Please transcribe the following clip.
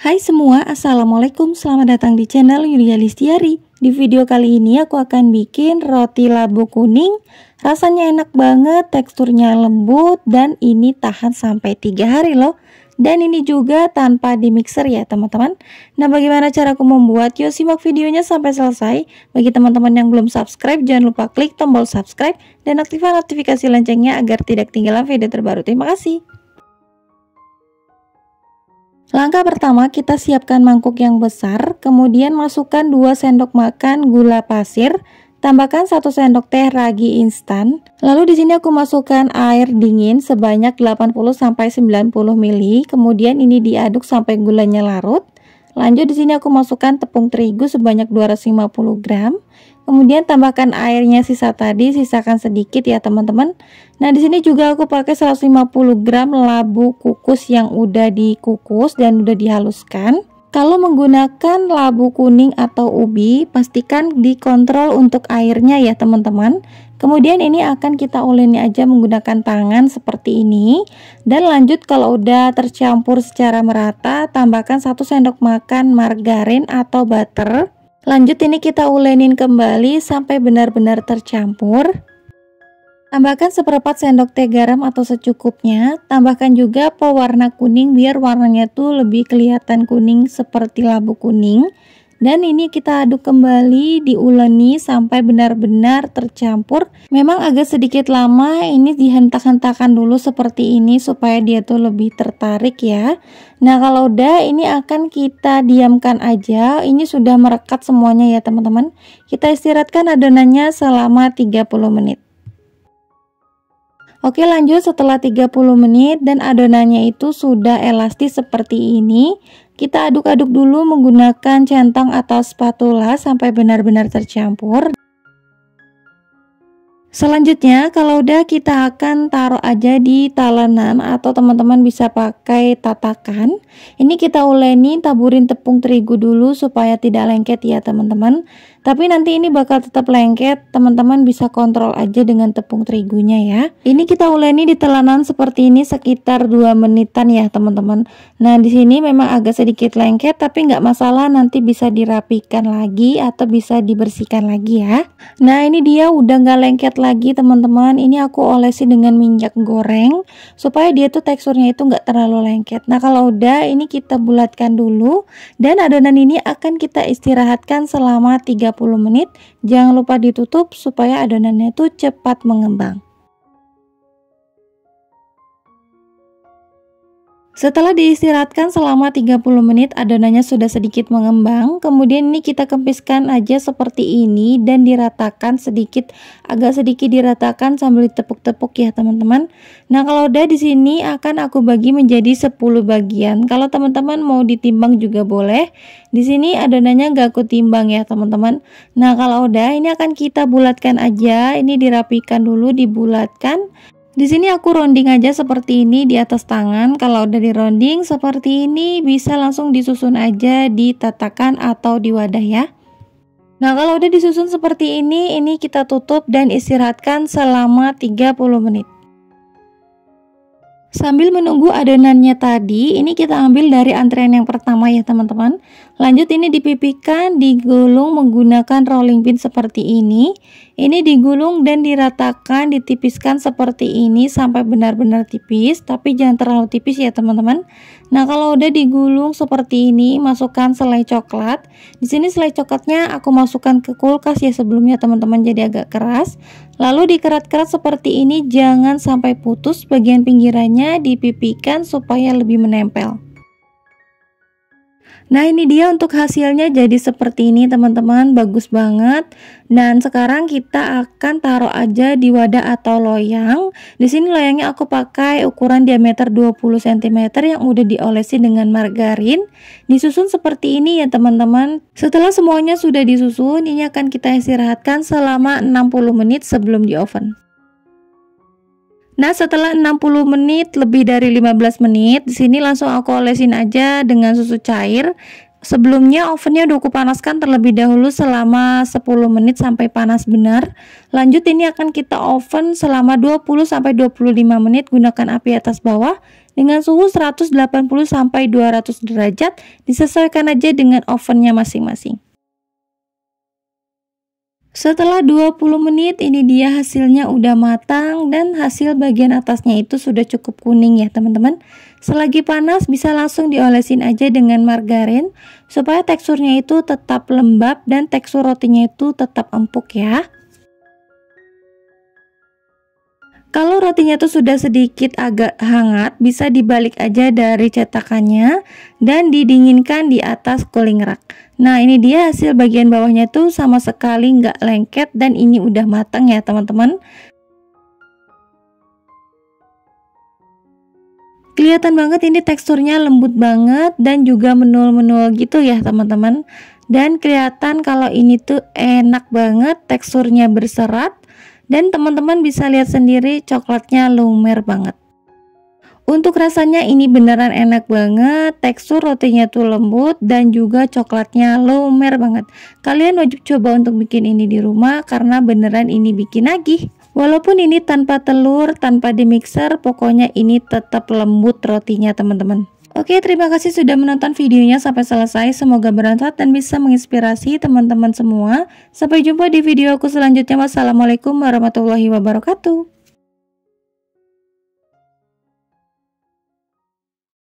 Hai semua, assalamualaikum, selamat datang di channel Yulia Listiari. Di video kali ini aku akan bikin roti labu kuning. Rasanya enak banget, teksturnya lembut, dan ini tahan sampai 3 hari loh. Dan ini juga tanpa di mixer ya teman-teman. Nah, bagaimana cara aku membuat? Yuk simak videonya sampai selesai. Bagi teman-teman yang belum subscribe, jangan lupa klik tombol subscribe dan aktifkan notifikasi loncengnya agar tidak ketinggalan video terbaru. Terima kasih. Langkah pertama, kita siapkan mangkuk yang besar, kemudian masukkan 2 sendok makan gula pasir, tambahkan 1 sendok teh ragi instan. Lalu di sini aku masukkan air dingin sebanyak 80-90 ml, kemudian ini diaduk sampai gulanya larut. Lanjut di sini aku masukkan tepung terigu sebanyak 250 gram. Kemudian tambahkan airnya sisa tadi, sisakan sedikit ya teman-teman. Nah, di sini juga aku pakai 150 gram labu kukus yang udah dikukus dan udah dihaluskan. Kalau menggunakan labu kuning atau ubi, pastikan dikontrol untuk airnya ya teman-teman. Kemudian ini akan kita uleni aja menggunakan tangan seperti ini. Dan lanjut kalau udah tercampur secara merata, tambahkan 1 sendok makan margarin atau butter. Lanjut ini kita ulenin kembali sampai benar-benar tercampur. Tambahkan seperempat sendok teh garam atau secukupnya. Tambahkan juga pewarna kuning biar warnanya tuh lebih kelihatan kuning seperti labu kuning. Dan ini kita aduk kembali, diuleni sampai benar-benar tercampur. Memang agak sedikit lama, ini dihentak-hentakan dulu seperti ini supaya dia tuh lebih tertarik ya. Nah, kalau udah ini akan kita diamkan aja. Ini sudah merekat semuanya ya teman-teman. Kita istirahatkan adonannya selama 30 menit. Oke, lanjut setelah 30 menit dan adonannya itu sudah elastis seperti ini. Kita aduk-aduk dulu menggunakan centang atau spatula sampai benar-benar tercampur. Selanjutnya kalau udah kita akan taruh aja di talenan atau teman-teman bisa pakai tatakan. Ini kita uleni, taburin tepung terigu dulu supaya tidak lengket ya teman-teman. Tapi nanti ini bakal tetap lengket, teman-teman bisa kontrol aja dengan tepung terigunya ya. Ini kita uleni di telanan seperti ini sekitar 2 menitan ya teman-teman. Nah, di sini memang agak sedikit lengket tapi nggak masalah, nanti bisa dirapikan lagi atau bisa dibersihkan lagi ya. Nah, ini dia udah nggak lengket lagi teman-teman. Ini aku olesi dengan minyak goreng supaya dia tuh teksturnya itu nggak terlalu lengket. Nah, kalau udah ini kita bulatkan dulu dan adonan ini akan kita istirahatkan selama 30 menit. Jangan lupa ditutup supaya adonannya itu cepat mengembang. Setelah diistirahatkan selama 30 menit, adonannya sudah sedikit mengembang. Kemudian ini kita kempiskan aja seperti ini dan diratakan sedikit, agak sedikit diratakan sambil ditepuk-tepuk ya teman-teman. Nah, kalau udah di sini akan aku bagi menjadi 10 bagian. Kalau teman-teman mau ditimbang juga boleh. Di sini adonannya nggak aku timbang ya teman-teman. Nah, kalau udah ini akan kita bulatkan aja. Ini dirapikan dulu, dibulatkan. Di sini aku rounding aja seperti ini di atas tangan. Kalau udah di rounding seperti ini bisa langsung disusun aja di tatakan atau di wadah ya. Nah, kalau udah disusun seperti ini kita tutup dan istirahatkan selama 30 menit. Sambil menunggu adonannya tadi, ini kita ambil dari antrean yang pertama ya teman-teman. Lanjut ini dipipihkan, digulung menggunakan rolling pin seperti ini. Ini digulung dan diratakan, ditipiskan seperti ini sampai benar-benar tipis, tapi jangan terlalu tipis ya teman-teman. Nah, kalau udah digulung seperti ini, masukkan selai coklat. Di sini selai coklatnya aku masukkan ke kulkas ya sebelumnya teman-teman, jadi agak keras. Lalu dikerat-kerat seperti ini, jangan sampai putus, bagian pinggirannya dipipihkan supaya lebih menempel. Nah, ini dia untuk hasilnya jadi seperti ini teman-teman, bagus banget. Dan sekarang kita akan taruh aja di wadah atau loyang. Di sini loyangnya aku pakai ukuran diameter 20 cm yang udah diolesi dengan margarin. Disusun seperti ini ya teman-teman. Setelah semuanya sudah disusun, ini akan kita istirahatkan selama 60 menit sebelum di oven. Nah, setelah 60 menit, lebih dari 15 menit, di sini langsung aku olesin aja dengan susu cair. Sebelumnya ovennya udah aku panaskan terlebih dahulu selama 10 menit sampai panas benar. Lanjut ini akan kita oven selama 20-25 menit, gunakan api atas bawah. dengan suhu 180 sampai 200 derajat, disesuaikan aja dengan ovennya masing-masing. Setelah 20 menit ini dia hasilnya udah matang dan hasil bagian atasnya itu sudah cukup kuning ya teman-teman. Selagi panas bisa langsung diolesin aja dengan margarin supaya teksturnya itu tetap lembab dan tekstur rotinya itu tetap empuk ya. Kalau rotinya itu sudah sedikit agak hangat, bisa dibalik aja dari cetakannya dan didinginkan di atas cooling rack. Nah ini dia hasil bagian bawahnya tuh sama sekali nggak lengket dan ini udah matang ya teman-teman. Kelihatan banget ini teksturnya lembut banget dan juga menul-menul gitu ya teman-teman. Dan kelihatan kalau ini tuh enak banget, teksturnya berserat. Dan teman-teman bisa lihat sendiri coklatnya lumer banget. Untuk rasanya ini beneran enak banget, tekstur rotinya tuh lembut dan juga coklatnya lumer banget. Kalian wajib coba untuk bikin ini di rumah karena beneran ini bikin nagih. Walaupun ini tanpa telur, tanpa di mixer, pokoknya ini tetap lembut rotinya teman-teman. Oke, terima kasih sudah menonton videonya sampai selesai. Semoga bermanfaat dan bisa menginspirasi teman-teman semua. Sampai jumpa di video aku selanjutnya. Wassalamualaikum warahmatullahi wabarakatuh.